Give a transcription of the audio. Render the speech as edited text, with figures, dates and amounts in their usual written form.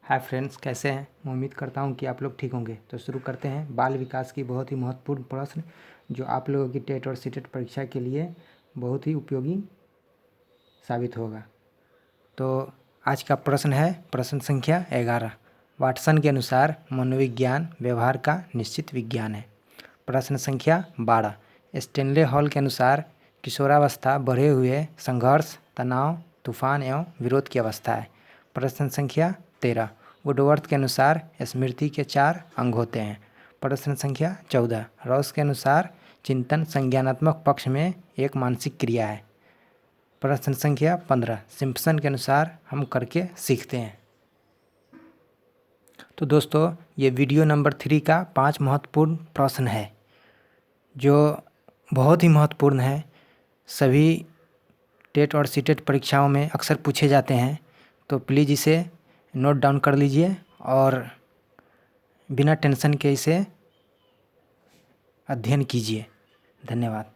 Hi friends, कैसे हैं। मैं उम्मीद करता हूं कि आप लोग ठीक होंगे। तो शुरू करते हैं बाल विकास की बहुत ही महत्वपूर्ण प्रश्न जो आप लोगों की टेट और सीटेट परीक्षा के लिए बहुत ही उपयोगी साबित होगा। तो आज का प्रश्न है प्रश्न संख्या 11। वाटसन के अनुसार मनोविज्ञान व्यवहार का निश्चित विज्ञान है। प्रश्न संख्या 12। स्टेनले हॉल के अनुसार किशोरावस्था बढ़े हुए संघर्ष, तनाव, तूफान एवं विरोध की अवस्था है। प्रश्न संख्या 13। वुडवर्थ के अनुसार स्मृति के 4 अंग होते हैं। प्रश्न संख्या 14। रॉस के अनुसार चिंतन संज्ञानात्मक पक्ष में एक मानसिक क्रिया है। प्रश्न संख्या 15। सिम्पसन के अनुसार हम करके सीखते हैं। तो दोस्तों, ये वीडियो नंबर 3 का 5 महत्वपूर्ण प्रश्न है जो बहुत ही महत्वपूर्ण है। सभी टेट और सीटेट परीक्षाओं में अक्सर पूछे जाते हैं, तो प्लीज़ इसे नोट डाउन कर लीजिए और बिना टेंशन के इसे अध्ययन कीजिए। धन्यवाद।